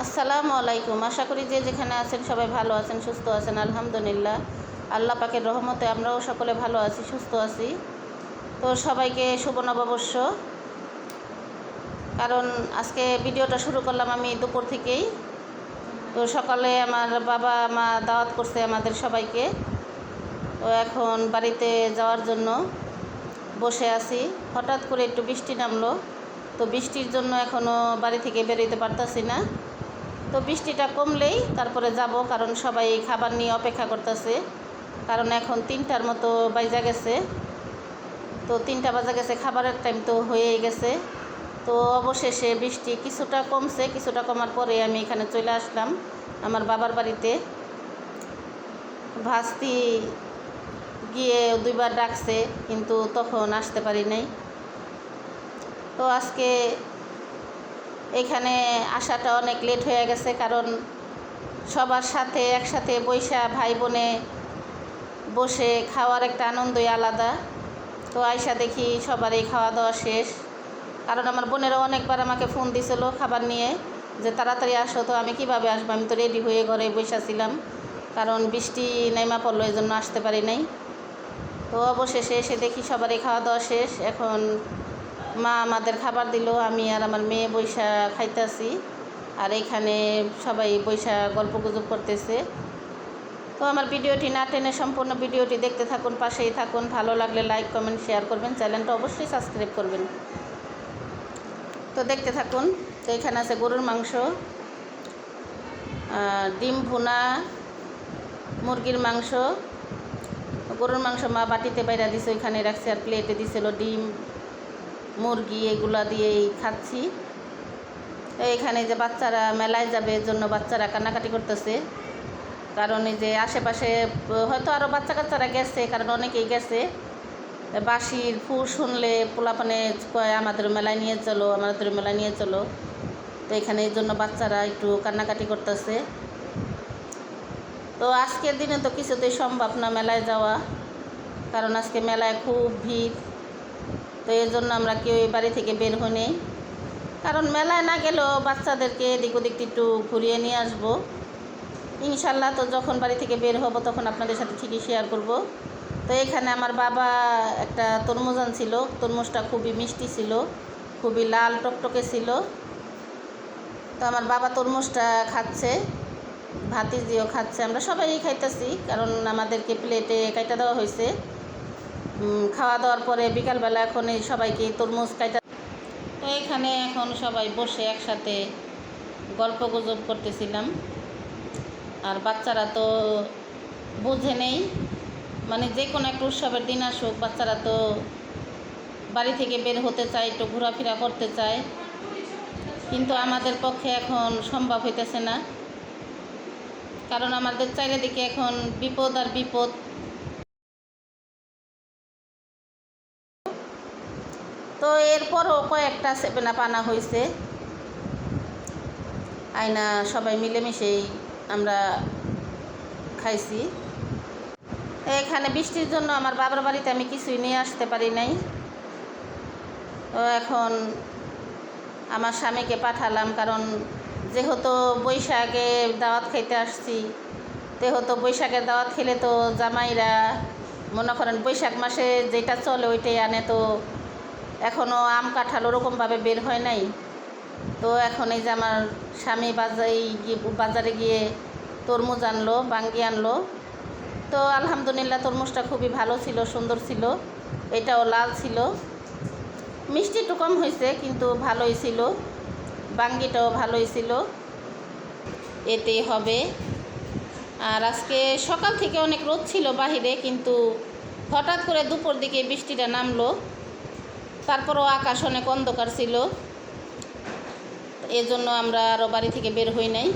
আসসালামু আলাইকুম। আশা করি যে যেখানে আছেন সবাই ভালো আছেন, সুস্থ আছেন। আলহামদুলিল্লাহ, আল্লাহ পাকের রহমতে আমরাও সকলে ভালো আছি, সুস্থ আছি। তো সবাইকে শুভ নববর্ষ। কারণ আজকে ভিডিওটা শুরু করলাম আমি দুপুর থেকেই। তো সকালে আমার বাবা মা দাওয়াত করছে আমাদের সবাইকে। তো এখন বাড়িতে যাওয়ার জন্য বসে আছি। হঠাৎ করে একটু বৃষ্টি নামলো, তো বৃষ্টির জন্য এখনও বাড়ি থেকে বেরোতে পারতাছি না। তো বৃষ্টিটা কমলেই তারপরে যাব, কারণ সবাই খাবার নিয়ে অপেক্ষা করতেছে। কারণ এখন 3টার মতো বাজা গেছে। তো 3টা বাজা গেছে, খাবারের টাইম তো হয়েই গেছে। তো অবশেষে বৃষ্টি কিছুটা কমছে, কিছুটা কমার পরে আমি এখানে চলে আসলাম আমার বাবার বাড়িতে। ভাস্তি গিয়ে 2বার ডাকছে, কিন্তু তখন আসতে পারি নাই। তো আজকে এখানে আসাটা অনেক লেট হয়ে গেছে, কারণ সবার সাথে একসাথে বৈশা ভাই বোনে বসে খাওয়ার একটা আনন্দই আলাদা। তো আয়সা দেখি সবারই খাওয়া দাওয়া শেষ। কারণ আমার বোনেরা অনেকবার আমাকে ফোন দিছিল খাবার নিয়ে, যে তাড়াতাড়ি আসো। তো আমি কিভাবে আসবো, আমি তো রেডি হয়ে ঘরে বসেছিলাম, কারণ বৃষ্টি নেমা পড়লো, এই জন্য আসতে পারি নাই। তো অবশেষে এসে দেখি সবারই খাওয়া দাওয়া শেষ। এখন মা আমাদের খাবার দিল, আমি আর আমার মেয়ে বৈশা খাইতেছি। আর এখানে সবাই বৈশা গল্প গুজব করতেছে। তো আমার ভিডিওটি না টেনে সম্পূর্ণ ভিডিওটি দেখতে থাকুন, পাশেই থাকুন। ভালো লাগলে লাইক কমেন্ট শেয়ার করবেন, চ্যানেলটা অবশ্যই সাবস্ক্রাইব করবেন। তো দেখতে থাকুন। তো এখানে আছে গরুর মাংস, ডিম ভুনা, মুরগির মাংস। গরুর মাংস মা বাটিতে বাইরা দিছে, ওইখানে রাখছে, আর প্লেটে দিছিল ডিম মুরগি, এগুলা দিয়েই খাচ্ছি। তো এখানে যে বাচ্চারা মেলায় যাবে, এর জন্য বাচ্চারা কান্নাকাটি করতেছে। কারণ এই যে আশেপাশে হয়তো আরও বাচ্চা কাচ্চারা গেছে, কারণ অনেকেই গেছে। বাঁশির ফুল শুনলে পোলাপানে কয় আমাদের মেলায় নিয়ে চলো, আমাদের মেলায় নিয়ে চলো। তো এখানে এই জন্য বাচ্চারা একটু কান্নাকাটি করতেছে। তো আজকের দিনে তো কিছুতেই সম্ভব না মেলায় যাওয়া, কারণ আজকে মেলায় খুব ভিড়। তো এই জন্য আমরা কেউ এই বাড়ি থেকে বের হই নেই, কারণ মেলায় না গেলেও বাচ্চাদেরকে এদিক ওদিক একটু ঘুরিয়ে নিয়ে আসবো ইনশাল্লাহ। তো যখন বাড়ি থেকে বের হব তখন আপনাদের সাথে ঠিকই শেয়ার করব। তো এখানে আমার বাবা একটা তরমুজ আনছিল, তরমুজটা খুবই মিষ্টি ছিল, খুবই লাল টকটকে ছিল। তো আমার বাবা তরমুজটা খাচ্ছে, ভাতিজিও খাচ্ছে, আমরা সবাই খাইতেছি, কারণ আমাদেরকে প্লেটে কাইটা দেওয়া হয়েছে। খাওয়া দাওয়ার পরে বিকালবেলা এখন এই সবাইকে তরমুজ কাইটা। তো এখানে এখন সবাই বসে একসাথে গল্প গুজব করতেছিলাম। আর বাচ্চারা তো বুঝে নেই, মানে যে কোনো একটা উৎসবের দিন আসুক, বাচ্চারা তো বাড়ি থেকে বের হতে চায়, একটু ঘোরাফেরা করতে চায়, কিন্তু আমাদের পক্ষে এখন সম্ভব হইতেছে না, কারণ আমাদের চারিদিকে এখন বিপদ আর বিপদ। তো এরপরও কয়েকটা 7 আপ আনা হয়েছে, আয়না সবাই মিলেমিশেই আমরা খাইছি। এখানে বৃষ্টির জন্য আমার বাবার বাড়িতে আমি কিছুই নিয়ে আসতে পারি নাই। তো এখন আমার স্বামীকে পাঠালাম, কারণ যেহেতু বৈশাখে দাওয়াত খাইতে আসছি, যেহেতু বৈশাখের দাওয়াত খেলে তো জামাইরা মনে করেন বৈশাখ মাসে যেটা চলে ওইটাই আনে। তো এখনও আম কাঁঠাল ওরকমভাবে বের হয় নাই। তো এখন এই যে আমার স্বামী বাজারে গিয়ে তরমুজ আনলো, বাঙ্গি আনলো। তো আলহামদুলিল্লাহ তরমুজটা খুবই ভালো ছিল, সুন্দর ছিল, এটাও লাল ছিল, মিষ্টি একটু কম হয়েছে কিন্তু ভালোই ছিল, বাঙ্গিটাও ভালোই ছিল, এতেই হবে। আর আজকে সকাল থেকে অনেক রোদ ছিল বাহিরে, কিন্তু হঠাৎ করে দুপুর দিকে বৃষ্টিটা নামলো, তারপরও আকাশ অনেক অন্ধকার ছিল। এজন্য আমরা আরও বাড়ি থেকে বের হই নাই,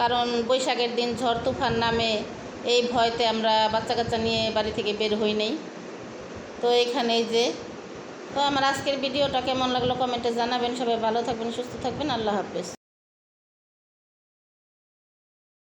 কারণ বৈশাখের দিন ঝড় তুফান নামে, এই ভয়তে আমরা বাচ্চা কাচ্চা নিয়ে বাড়ি থেকে বের হই নাই। তো এখানে যে তো আমার আজকের ভিডিওটা কেমন লাগলো কমেন্টে জানাবেন। সবাই ভালো থাকবেন, সুস্থ থাকবেন, আল্লাহ হাফেজ।